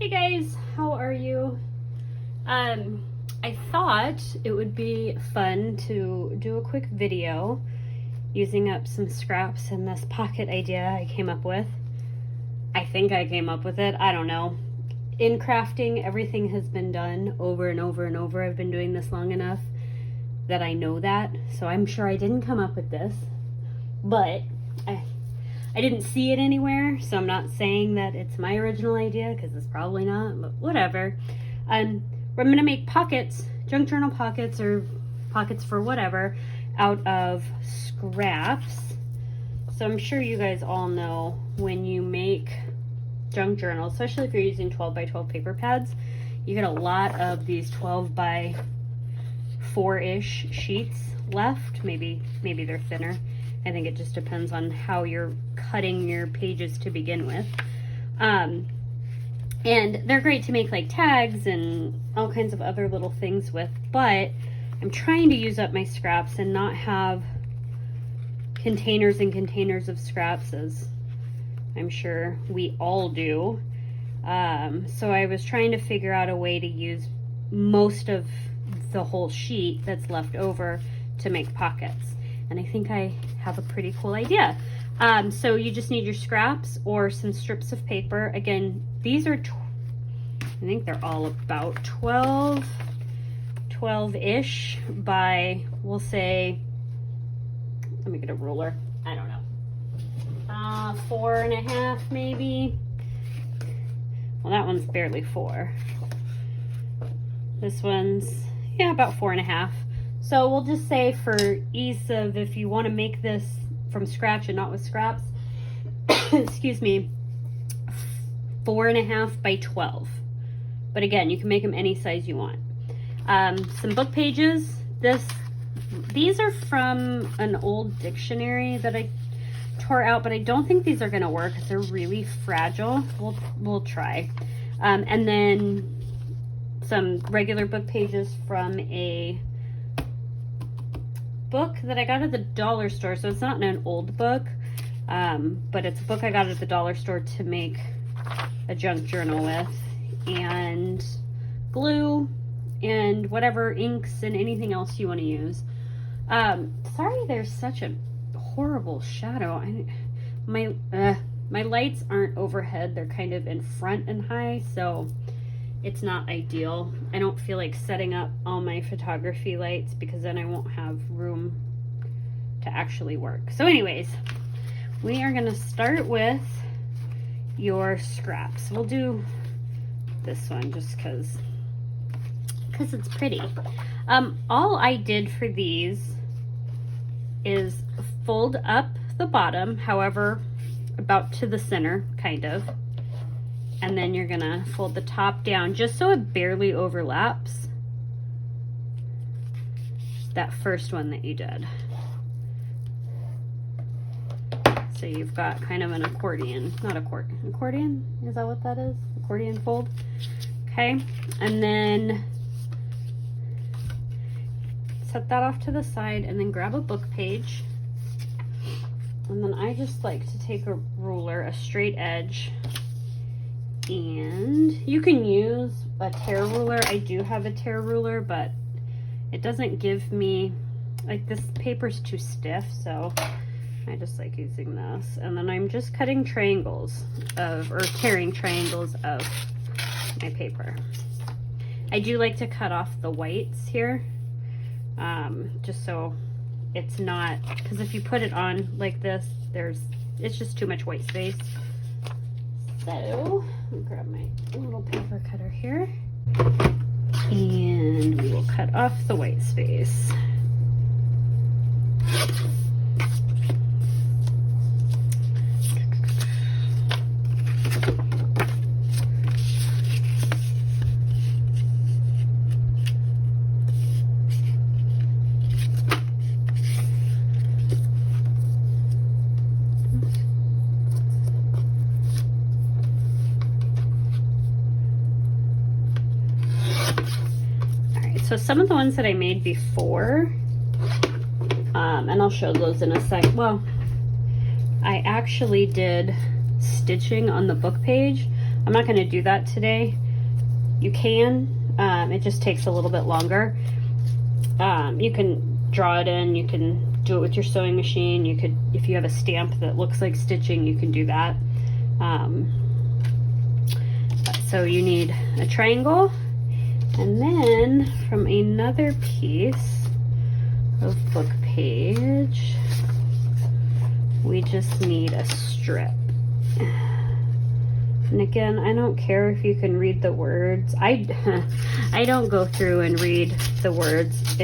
Hey guys, how are you? I thought it would be fun to do a quick video using up some scraps in this pocket idea I came up with. I think I came up with it, I don't know. In crafting, everything has been done over and over and over. I've been doing this long enough that I know that, so I'm sure I didn't come up with this, but I didn't see it anywhere, so I'm not saying that it's my original idea, because it's probably not, but whatever. I'm going to make pockets, junk journal pockets, or pockets for whatever, out of scraps. So I'm sure you guys all know when you make junk journals, especially if you're using 12 by 12 paper pads, you get a lot of these 12 by 4-ish sheets left. Maybe they're thinner. I think it just depends on how you're cutting your pages to begin with. And they're great to make like tags and all kinds of other little things with, but I'm trying to use up my scraps and not have containers and containers of scraps, as I'm sure we all do. So I was trying to figure out a way to use most of the whole sheet that's left over to make pockets. And I think I have a pretty cool idea. So you just need your scraps or some strips of paper. Again, these are, I think they're all about 12-ish by, we'll say, let me get a ruler. I don't know. 4.5 maybe. Well, that one's barely 4. This one's, yeah, about 4.5. So we'll just say, for ease of, if you want to make this from scratch and not with scraps, excuse me, 4.5 by 12. But again, you can make them any size you want. Some book pages. These are from an old dictionary that I tore out, but I don't think these are going to work because they're really fragile. We'll try. And then some regular book pages from a book that I got at the dollar store. So it's not an old book, but it's a book I got at the dollar store to make a junk journal with, and glue and whatever inks and anything else you want to use. Sorry, there's such a horrible shadow. My lights aren't overhead, they're kind of in front and high, so it's not ideal. I don't feel like setting up all my photography lights because then I won't have room to actually work. So anyways, we are going to start with your scraps. We'll do this one just because it's pretty. All I did for these is fold up the bottom, however, about to the center, kind of. And then you're gonna fold the top down just so it barely overlaps that first one that you did. So you've got kind of an accordion, not accordion, is that what that is? Accordion fold. Okay, and then set that off to the side and then grab a book page. And then I just like to take a ruler, a straight edge, and you can use a tear ruler. I do have a tear ruler, but it doesn't give me, like, this paper's too stiff, so I just like using this. And then I'm just cutting triangles of, or tearing triangles of my paper. I do like to cut off the whites here, just so it's not, because if you put it on like this, it's just too much white space. So I'll grab my little paper cutter here, and we will cut off the white space. So some of the ones that I made before, and I'll show those in a sec. Well, I actually did stitching on the book page. I'm not going to do that today. You can, it just takes a little bit longer. You can draw it in, you can do it with your sewing machine. You could, if you have a stamp that looks like stitching, you can do that. So you need a triangle, and then from another piece of book page, we just need a strip. And again, I don't care if you can read the words. I don't go through and read the words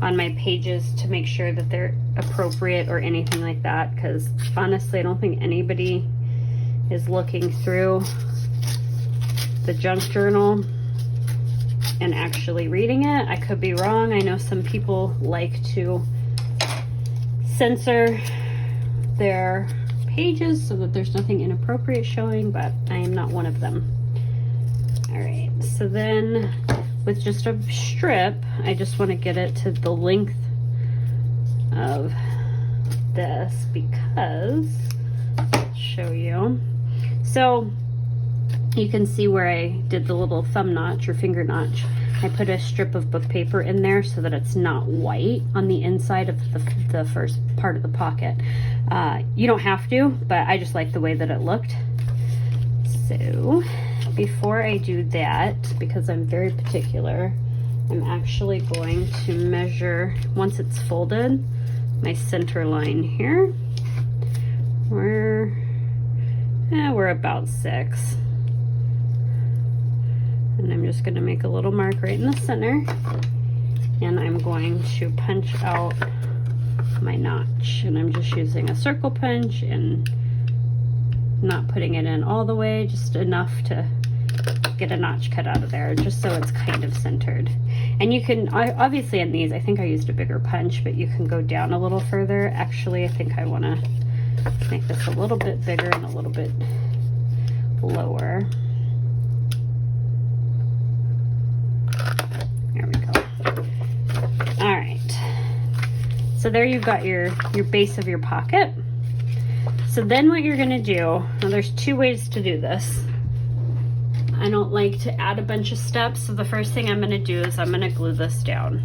on my pages to make sure that they're appropriate or anything like that, because honestly, I don't think anybody is looking through the junk journal and actually reading it. I could be wrong. I know some people like to censor their pages so that there's nothing inappropriate showing, but I am not one of them. All right, so then with just a strip, I just want to get it to the length of this, because I'll show you. So you can see where I did the little thumb notch or finger notch. I put a strip of book paper in there so that it's not white on the inside of the first part of the pocket. You don't have to, but I just like the way that it looked. So before I do that, because I'm very particular, I'm actually going to measure, once it's folded, my center line here. We're about 6. And I'm just going to make a little mark right in the center, and I'm going to punch out my notch, and I'm just using a circle punch and not putting it in all the way, just enough to get a notch cut out of there, just so it's kind of centered. And you can, obviously in these, I think I used a bigger punch, but you can go down a little further. Actually, I think I want to make this a little bit bigger and a little bit lower. There we go. All right. So there you've got your base of your pocket. So then what you're gonna do, now there's 2 ways to do this. I don't like to add a bunch of steps, so the first thing I'm gonna do is I'm gonna glue this down.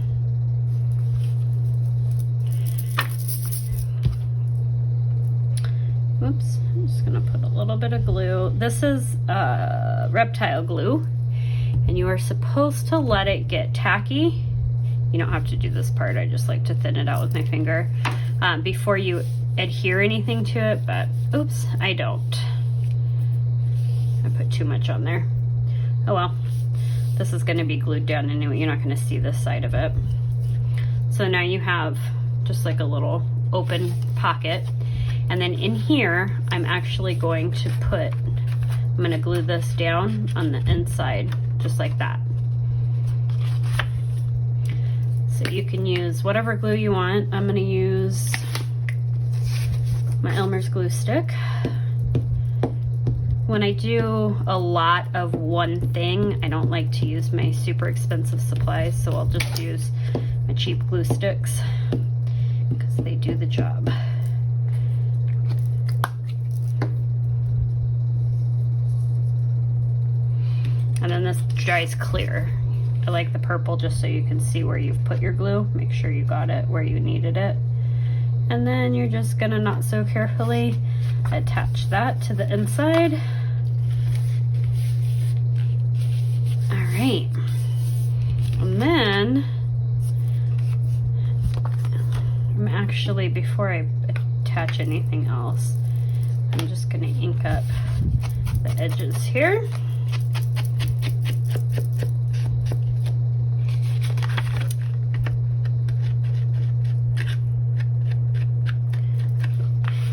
Oops, I'm just gonna put a little bit of glue. This is reptile glue, and you are supposed to let it get tacky. You don't have to do this part, I just like to thin it out with my finger before you adhere anything to it, but oops, I don't. I put too much on there. Oh well, this is gonna be glued down anyway, you're not gonna see this side of it. So now you have just like a little open pocket, and then in here, I'm actually going to I'm gonna glue this down on the inside, just like that. So you can use whatever glue you want. I'm gonna use my Elmer's glue stick. When I do a lot of one thing, I don't like to use my super expensive supplies, so I'll just use my cheap glue sticks because they do the job. And then this dries clear. I like the purple just so you can see where you've put your glue. Make sure you got it where you needed it. And then you're just gonna not so carefully attach that to the inside. All right. And then I'm actually, before I attach anything else, I'm just gonna ink up the edges here.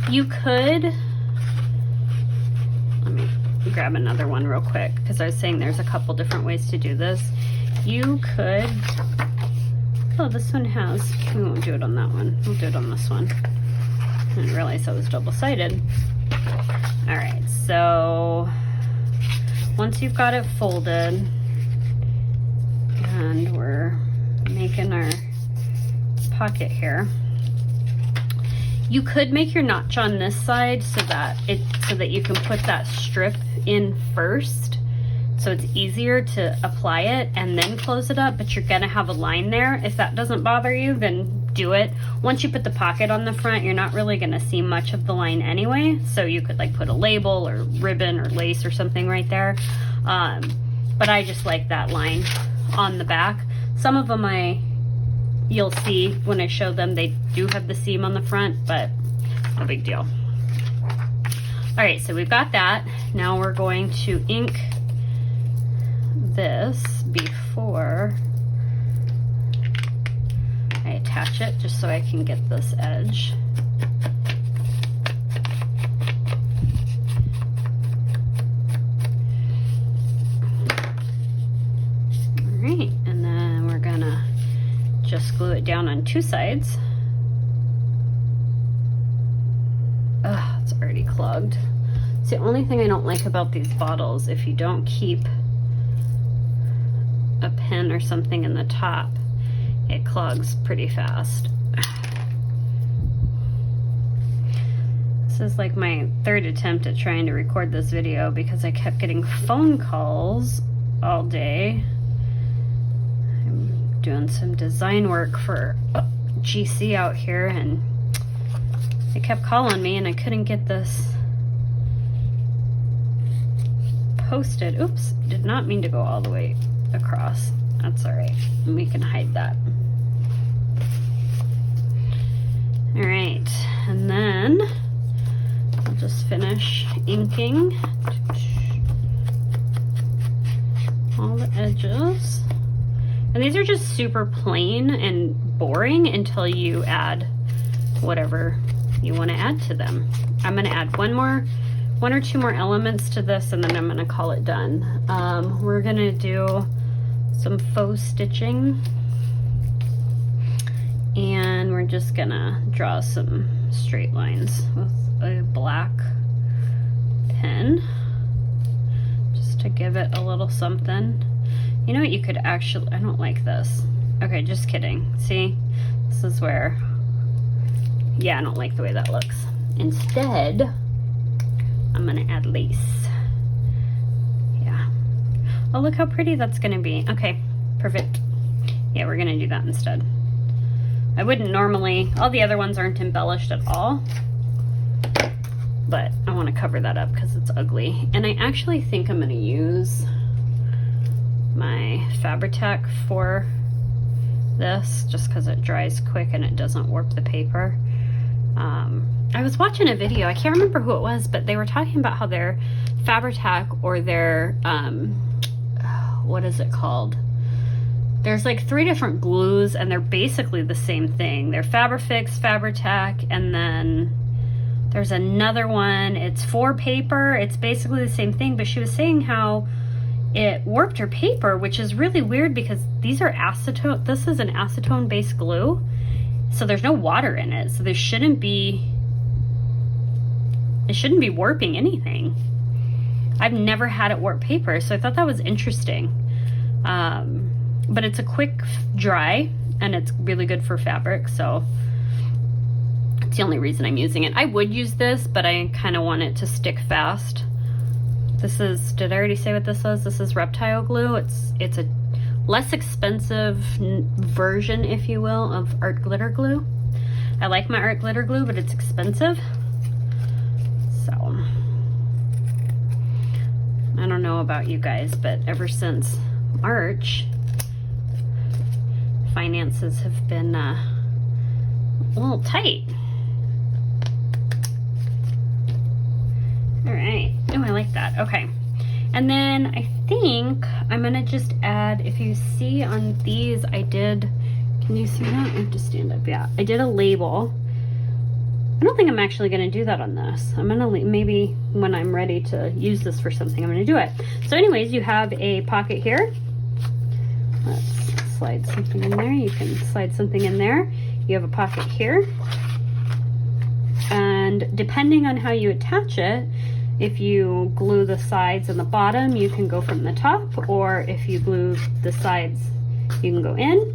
You could, let me grab another one real quick, because I was saying there's a couple different ways to do this. You could, oh, this one has, we won't do it on that one, we'll do it on this one. I didn't realize that was double-sided. All right, so once you've got it folded, and we're making our pocket here, you could make your notch on this side so that you can put that strip in first, so it's easier to apply it and then close it up, but you're gonna have a line there. If that doesn't bother you, then do it. Once you put the pocket on the front, you're not really gonna see much of the line anyway, so you could like put a label or ribbon or lace or something right there. But I just like that line on the back. Some of them you'll see when I show them, they do have the seam on the front, but no big deal. All right, so we've got that. Now we're going to ink this before I attach it, just so I can get this edge. All right, and then we're gonna just glue it down on two sides. Ugh, it's already clogged. It's the only thing I don't like about these bottles. If you don't keep a pin or something in the top, it clogs pretty fast. This is like my third attempt at trying to record this video because I kept getting phone calls all day. I'm doing some design work for GC out here, and they kept calling me and I couldn't get this posted. Oops, did not mean to go all the way across. That's all right, we can hide that. All right, and then I'll just finish inking all the edges. And these are just super plain and boring until you add whatever you want to add to them. I'm going to add one or two more elements to this, and then I'm going to call it done. We're going to do some faux stitching, and we're just going to draw some straight lines with a black pen just to give it a little something. You know what, you could actually, I don't like this. Okay, just kidding. See, this is where, yeah, I don't like the way that looks. Instead, I'm gonna add lace. Yeah. Oh, look how pretty that's gonna be. Okay, perfect. Yeah, we're gonna do that instead. I wouldn't normally, all the other ones aren't embellished at all, but I wanna cover that up because it's ugly. And I actually think I'm gonna use my Fabri-Tac for this, just because it dries quick and it doesn't warp the paper. I was watching a video, I can't remember who it was, but they were talking about how their Fabri-Tac or their, what is it called? There's like 3 different glues and they're basically the same thing. They're Fabri-Fix, Fabri-Tac, and then there's another one, it's for paper. It's basically the same thing, but she was saying how it warped her paper, which is really weird because these are acetone, this is an acetone based glue, so there's no water in it, so there shouldn't be, it shouldn't be warping anything. I've never had it warp paper, so I thought that was interesting. But it's a quick dry and it's really good for fabric, so it's the only reason I'm using it. I would use this, but I kind of want it to stick fast. This is, did I already say what this is? This is Reptile glue. It's a less expensive version, if you will, of art glitter glue. I like my art glitter glue, but it's expensive. So, I don't know about you guys, but ever since March, finances have been a little tight. All right, oh, I like that, okay. And then I think I'm gonna just add, if you see on these, I did, can you see that? I have to stand up, yeah. I did a label. I don't think I'm actually gonna do that on this. I'm gonna, maybe when I'm ready to use this for something, I'm gonna do it. So anyways, you have a pocket here. Let's slide something in there. You can slide something in there. You have a pocket here. And depending on how you attach it, if you glue the sides and the bottom, you can go from the top, or if you glue the sides, you can go in.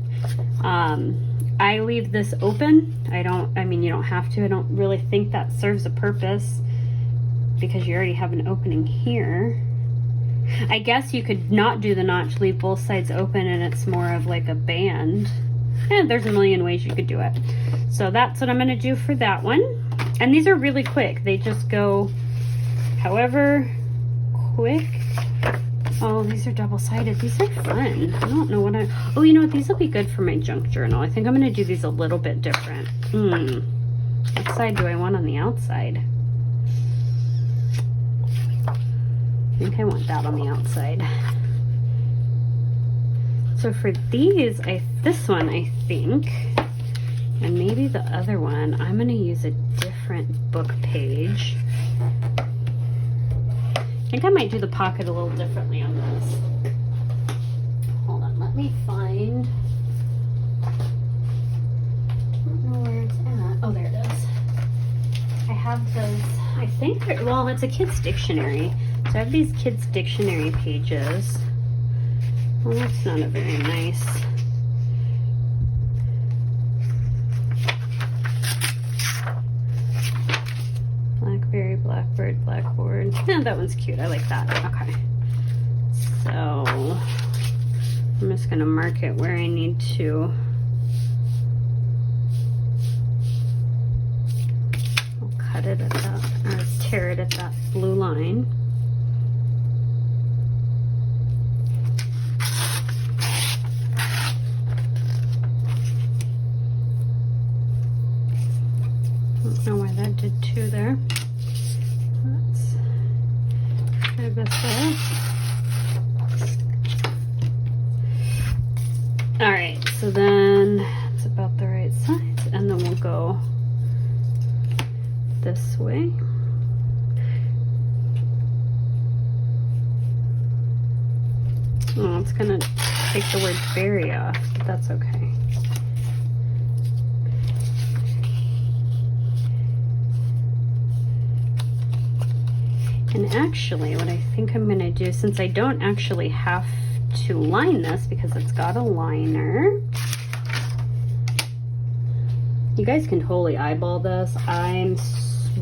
I leave this open. I mean, you don't have to. I don't really think that serves a purpose because you already have an opening here. I guess you could not do the notch, leave both sides open, and it's more of like a band. And there's a million ways you could do it. So that's what I'm gonna do for that one. And these are really quick. They just go however quick. Oh, these are double-sided. These are fun. I don't know what oh, you know what? These will be good for my junk journal. I think I'm gonna do these a little bit different. What side do I want on the outside? I think I want that on the outside. So for these, this one I think, and maybe the other one, I'm gonna use a different book page. I think I might do the pocket a little differently on this. Hold on, let me find. I don't know where it's at. Oh, there it is. I have those, I think, well, it's a kid's dictionary. So I have these kids' dictionary pages. Well, that's not a very nice. Blackberry, blackbird, blackboard. Yeah, that one's cute. I like that. Okay. So I'm just gonna mark it where I need to. I'll cut it at that, or tear it at that blue line. I don't know why that did two there. Let's try this out. All right, so then it's about the right size, and then we'll go this way. Oh, it's gonna take the word berry off, but that's okay. And actually, what I think I'm gonna do, since I don't actually have to line this because it's got a liner, you guys can totally eyeball this. I'm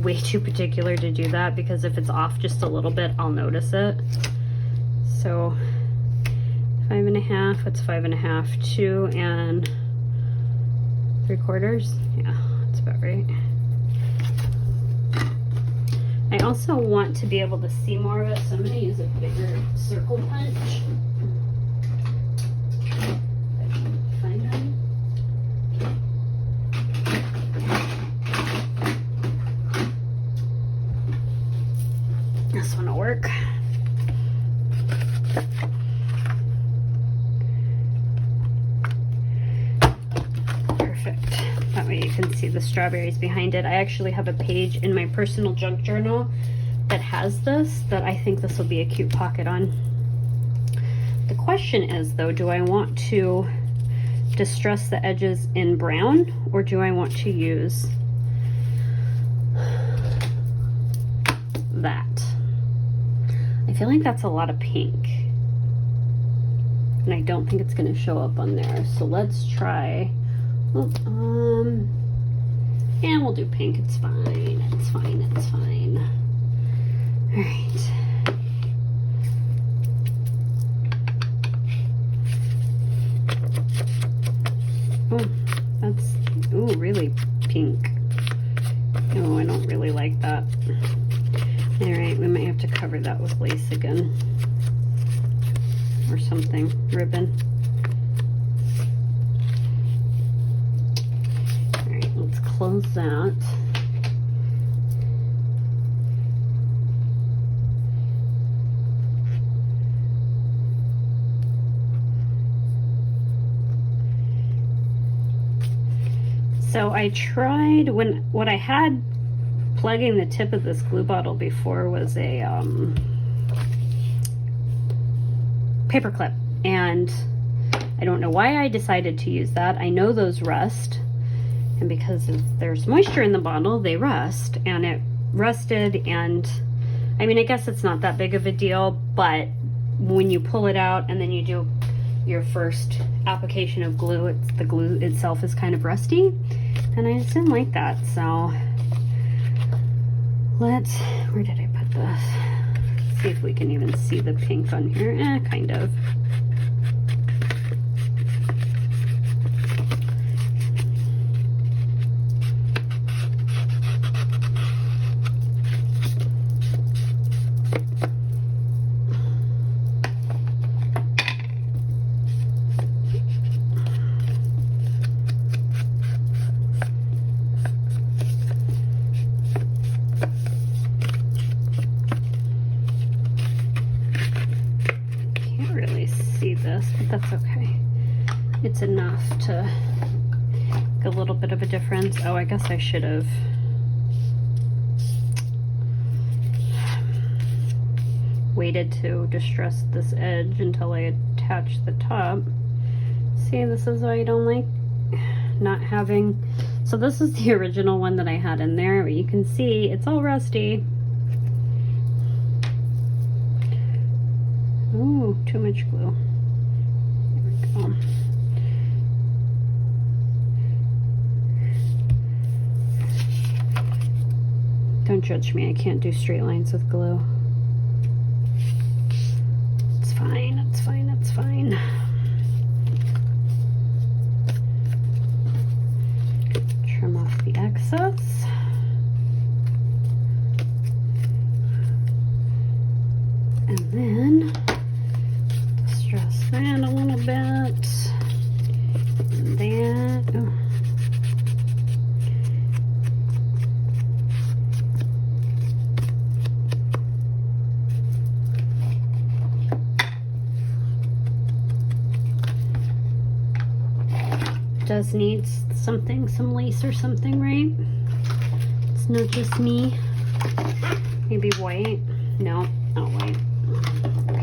way too particular to do that because if it's off just a little bit, I'll notice it. So 5.5, it's 5.5, 2 3/4. Yeah, that's about right. I also want to be able to see more of it, so I'm going to use a bigger circle punch. If I can find them. This one will work. Perfect. That way you can see the strawberries behind it. I actually have a page in my personal junk journal that has this, that I think this will be a cute pocket on. The question is though, do I want to distress the edges in brown, or do I want to use that? I feel like that's a lot of pink, and I don't think it's going to show up on there. So let's try. And we'll do pink. It's fine. It's fine. It's fine. All right. Oh, that's really pink. Oh, I don't really like that. All right, we might have to cover that with lace again, or something, ribbon. Let's close that. So I tried, what I had plugging the tip of this glue bottle before was a paper clip, and I don't know why I decided to use that. I know those rust. And because there's moisture in the bottle, they rust, and it rusted. And I mean, I guess it's not that big of a deal, but when you pull it out and then you do your first application of glue, the glue itself is kind of rusty, and I just didn't like that. So where did I put at this. See if we can even see the pink on here. Kind of. See this, but that's okay. It's enough to get a little bit of a difference. Oh, I guess I should have waited to distress this edge until I attach the top. See, this is why I don't like not having. So this is the original one that I had in there, but you can see it's all rusty. Ooh, too much glue. There we go. Don't judge me, I can't do straight lines with glue. It's fine, it's fine, it's fine. Trim off the excess. And then distress that a little bit. And that. Oh. Does need something, some lace or something, right? It's not just me. Maybe white. No, not white.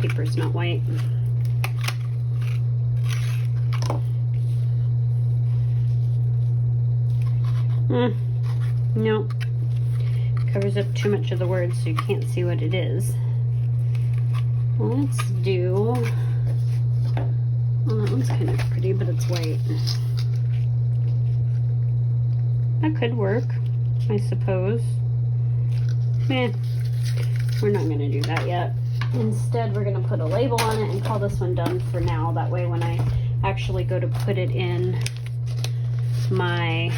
Paper's not white. No. Covers up too much of the words so you can't see what it is. Let's do... Well, that one's kind of pretty, but it's white. That could work, I suppose. We're not going to do that yet. Instead, we're going to put a label on it and call this one done for now. That way, when I actually go to put it in my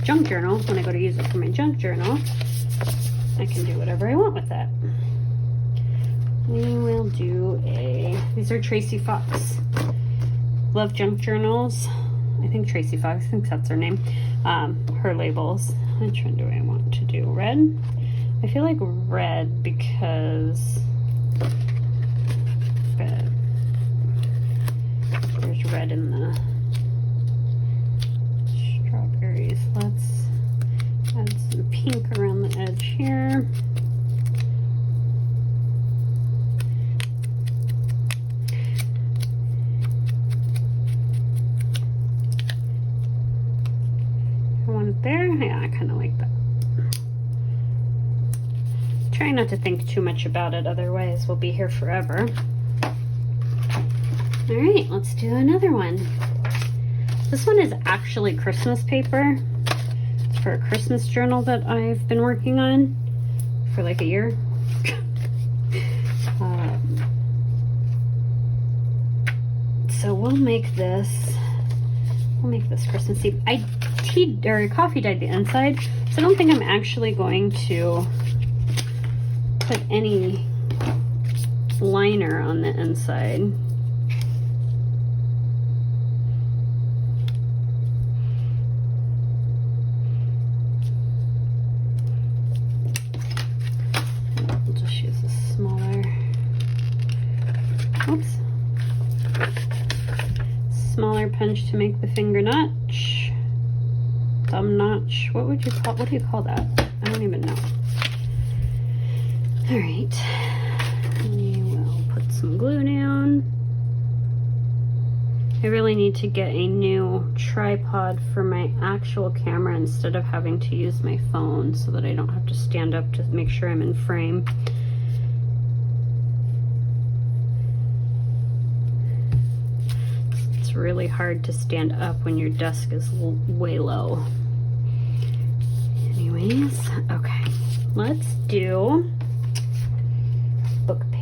junk journal, when I go to use it for my junk journal, I can do whatever I want with that. We will do these are Tracy Fox. Love junk journals. I think Tracy Fox, I think that's her name. Her labels. Which one do I want to do? Red? I feel like red because there's red in the strawberries. Let's add some pink around the edge here. I want it there. Yeah, I kind of like that. Try not to think too much about it, otherwise we'll be here forever. All right, let's do another one. This one is actually Christmas paper. It's for a Christmas journal that I've been working on for like a year. So we'll make this Christmassy. I coffee dyed the inside, so I don't think I'm actually going to put any liner on the inside. We'll just use a smaller punch to make the finger notch, thumb notch. What do you call that? I don't even know. All right, we will put some glue down. I really need to get a new tripod for my actual camera instead of having to use my phone so that I don't have to stand up to make sure I'm in frame. It's really hard to stand up when your desk is way low. Anyways, okay, let's do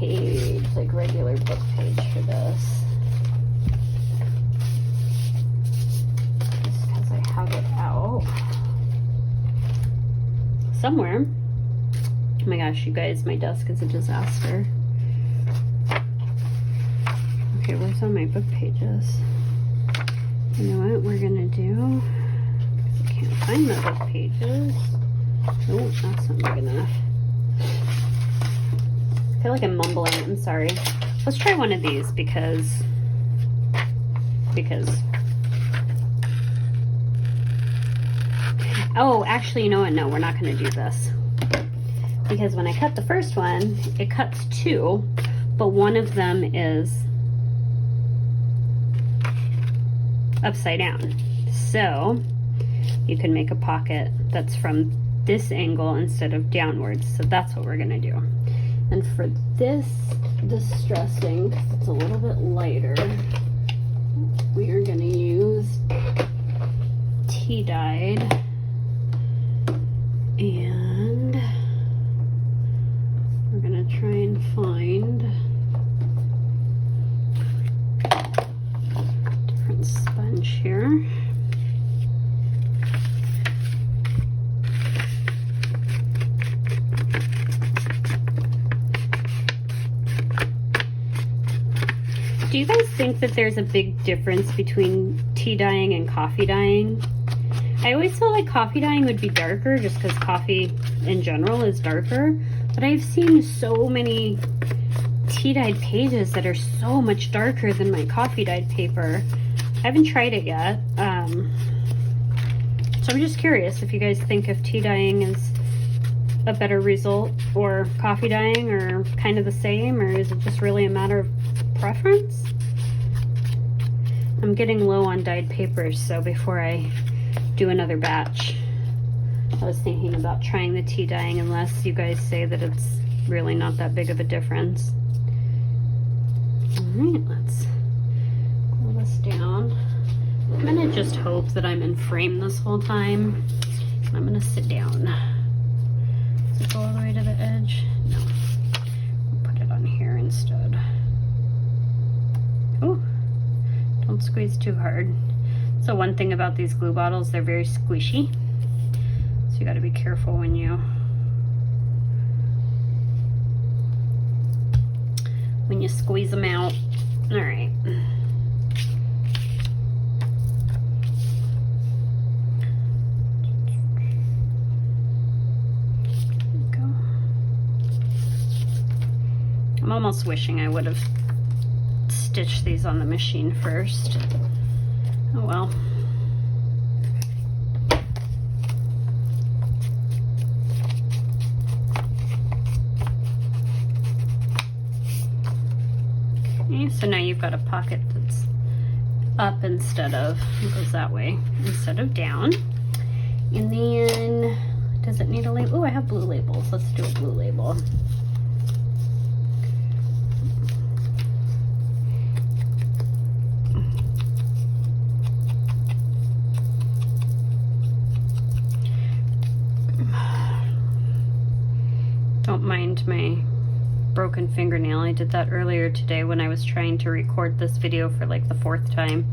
page, like regular book page for this. Just because I have it out somewhere. Oh my gosh, you guys, my desk is a disaster. Okay, where's all my book pages? You know what we're gonna do? I can't find my book pages. Oh, that's not big enough. I feel like I'm mumbling. I'm sorry. Let's try one of these because. Oh, actually, you know what? No, we're not going to do this. Because when I cut the first one, it cuts two, but one of them is upside down. So you can make a pocket that's from this angle instead of downwards. So that's what we're going to do. And for this distressing, because it's a little bit lighter, we are going to use tea-dyed, and we're going to try and find a different sponge here. Do you guys think that there's a big difference between tea dyeing and coffee dyeing? I always felt like coffee dyeing would be darker just because coffee in general is darker, but I've seen so many tea dyed pages that are so much darker than my coffee dyed paper. I haven't tried it yet, so I'm just curious if you guys think if tea dyeing is a better result or coffee dyeing, or kind of the same, or is it just really a matter of preference? I'm getting low on dyed papers, so before I do another batch, I was thinking about trying the tea dyeing, unless you guys say that it's really not that big of a difference. All right, let's pull this down. I'm gonna just hope that I'm in frame this whole time. I'm gonna sit down. Does it go all the way to the edge? No. We'll put it on here instead. Oh, don't squeeze too hard. So one thing about these glue bottles, they're very squishy. So you gotta be careful when you squeeze them out. All right. I'm almost wishing I would have stitched these on the machine first. Oh well. Okay, so now you've got a pocket that's up instead of, it goes that way, instead of down. And then, does it need a label? Oh, I have blue labels. Let's do a blue label. Don't mind my broken fingernail. I did that earlier today when I was trying to record this video for like the 4th time.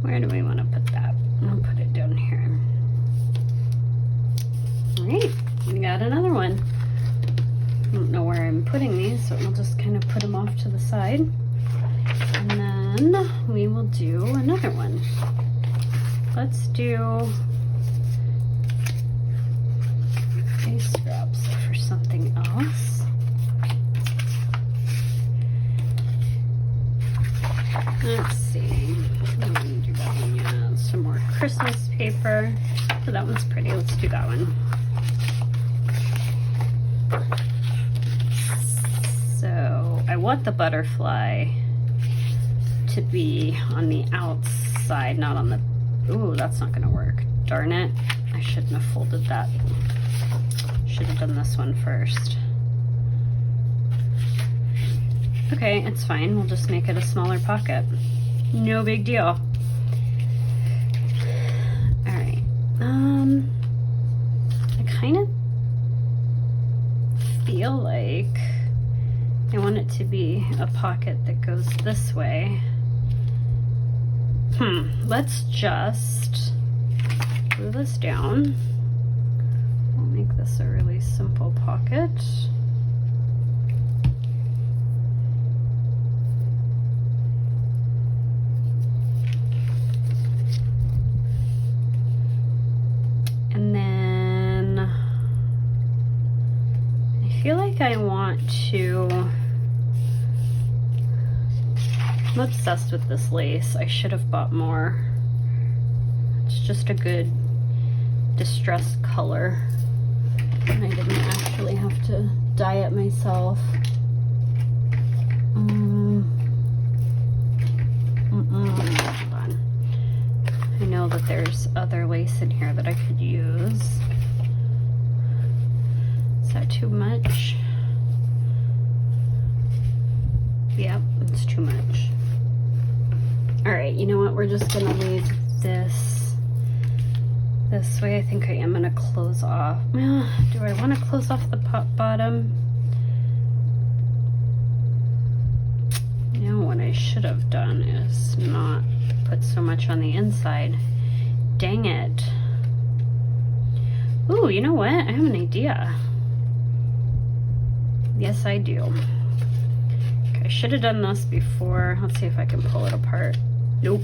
Where do we want to put that? I'll put it down here. All right, we got another one. I don't know where I'm putting these, so we'll just kind of put them off to the side. And then we will do another one. Let's do these scraps for something else. Let's see. I'm gonna do that one. Yeah, some more Christmas paper. Oh, that one's pretty. Let's do that one. So I want the butterfly to be on the outside, not on the. Ooh, that's not gonna work. Darn it. I shouldn't have folded that. Should have done this one first. Okay, it's fine. We'll just make it a smaller pocket. No big deal. Alright. I kind of feel like I want it to be a pocket that goes this way. Let's just glue this down. We'll make this a really simple pocket. And then I feel like I want to, I'm obsessed with this lace. I should have bought more. It's just a good distressed color. And I didn't actually have to dye it myself. Hold on. I know that there's other lace in here that I could use. Is that too much? Yep, it's too much. All right, you know what? We're just gonna leave this way. I think I am gonna close off. Do I want to close off the bottom? You know what I should have done is not put so much on the inside. Dang it. Ooh, you know what? I have an idea. Yes, I do. Okay, I should have done this before. Let's see if I can pull it apart. Nope.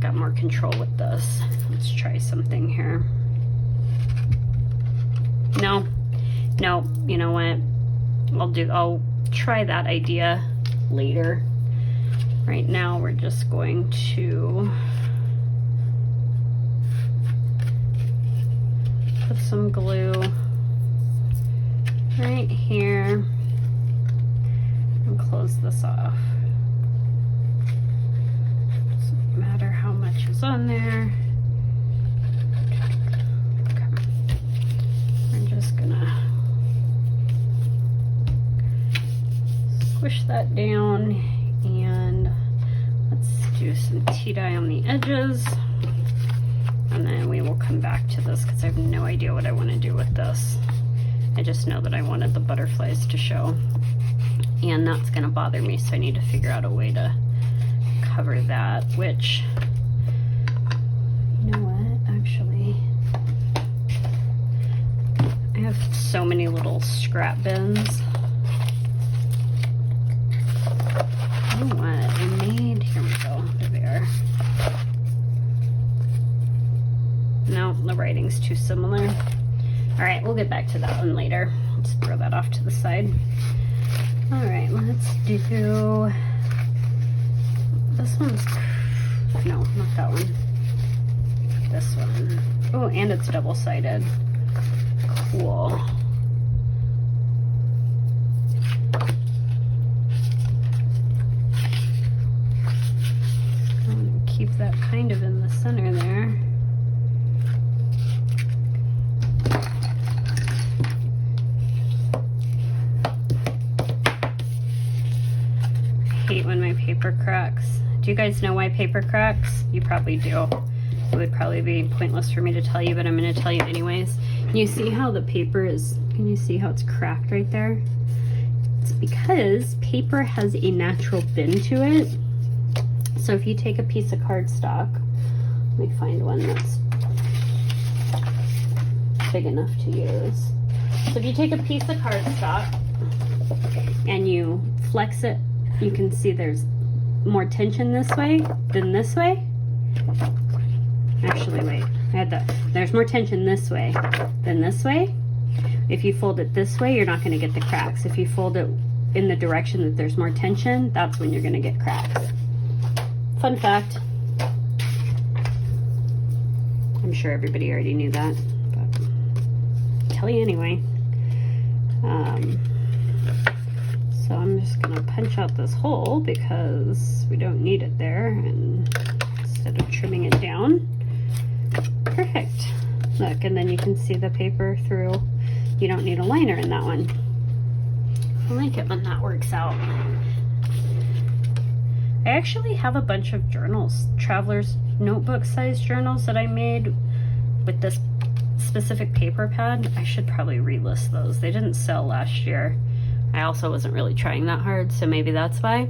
Got more control with this. Let's try something here. No, you know what? I'll try that idea later. Right now we're just going to put some glue right here and close this off. Doesn't matter how much is on there. Okay. We're just gonna squish that down, and let's do some tea dye on the edges, and then we will come back to this because I have no idea what I want to do with this. I just know that I wanted the butterflies to show, and that's going to bother me, so I need to figure out a way to cover that, which, you know what, actually, I have so many little scrap bins. You know what I made? Here we go. There they are. No, the writing's too similar. All right, we'll get back to that one later. Let's throw that off to the side. All right, let's do this one's, no, not that one. This one. Oh, and it's double-sided. Cool. Keep that kind of in the center there. I hate when my paper cracks. Do you guys know why paper cracks? You probably do. It would probably be pointless for me to tell you, but I'm going to tell you anyways. Can you see how the paper is, can you see how it's cracked right there? It's because paper has a natural bend to it. So if you take a piece of cardstock, let me find one that's big enough to use. So if you take a piece of cardstock and you flex it, you can see there's more tension this way than this way. Actually, wait, I had that. There's more tension this way than this way. If you fold it this way, you're not going to get the cracks. If you fold it in the direction that there's more tension, that's when you're going to get cracks. Fun fact. I'm sure everybody already knew that, but I'll tell you anyway. So I'm just gonna punch out this hole because we don't need it there, and instead of trimming it down. Perfect. Look, and then you can see the paper through. You don't need a liner in that one. I like it when that works out. I actually have a bunch of journals, traveler's notebook size journals that I made with this specific paper pad, I should probably relist those. They didn't sell last year. I also wasn't really trying that hard, so maybe that's why.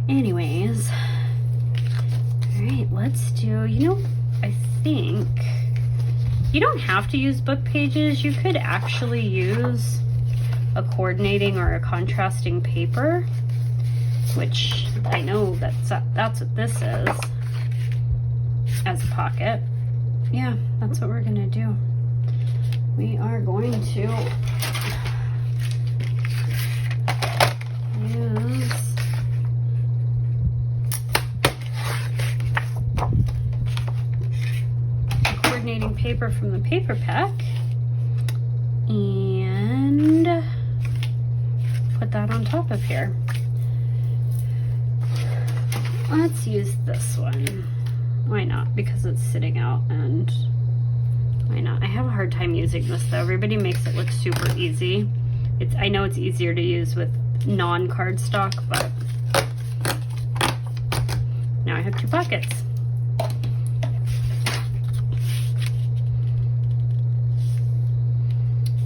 Anyways, all right, let's do, you know, I think you don't have to use book pages. You could actually use a coordinating or a contrasting paper, which I know that's what this is, as a pocket. Yeah, that's what we're gonna do. We are going to use coordinating paper from the paper pack and put that on top of here. Let's use this one. Why not? Because it's sitting out, and why not? I have a hard time using this though. Everybody makes it look super easy. I know it's easier to use with non-cardstock, but now I have 2 pockets.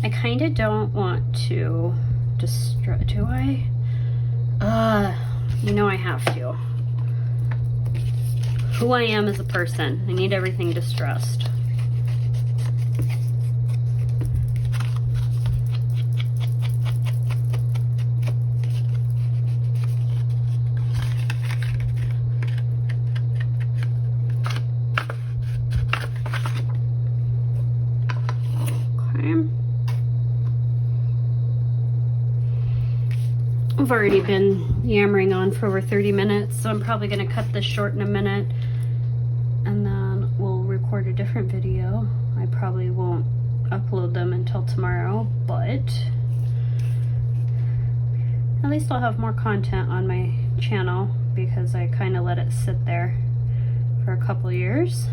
I kind of don't want to destroy, do I? You know I have to. Who I am as a person. I need everything distressed. Okay. I've already been yammering on for over 30 minutes, so I'm probably going to cut this short in a minute, and then we'll record a different video. I probably won't upload them until tomorrow, but at least I'll have more content on my channel because I kind of let it sit there for a couple years.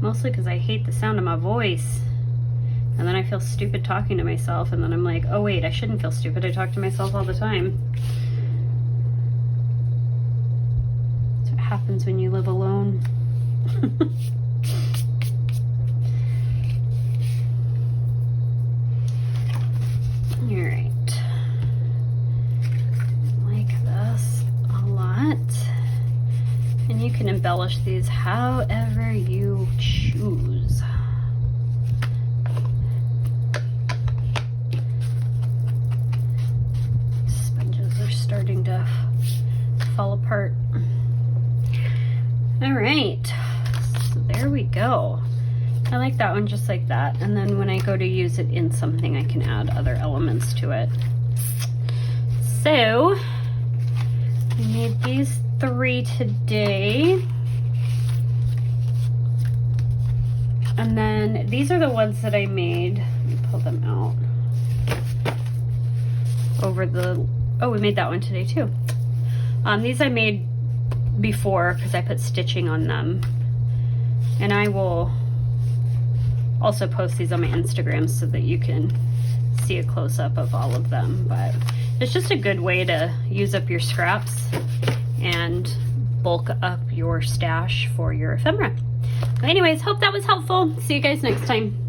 Mostly because I hate the sound of my voice. And then I feel stupid talking to myself, and then I'm like, oh wait, I shouldn't feel stupid. I talk to myself all the time. That's what happens when you live alone. Alright. Like this a lot. And you can embellish these however you choose. Starting to fall apart. All right, so there we go. I like that one just like that, and then when I go to use it in something, I can add other elements to it. So I made these 3 today, and then these are the ones that I made. Let me pull them out over the, oh, we made that one today too. These I made before because I put stitching on them. And I will also post these on my Instagram so that you can see a close-up of all of them. But it's just a good way to use up your scraps and bulk up your stash for your ephemera. But anyways, hope that was helpful. See you guys next time.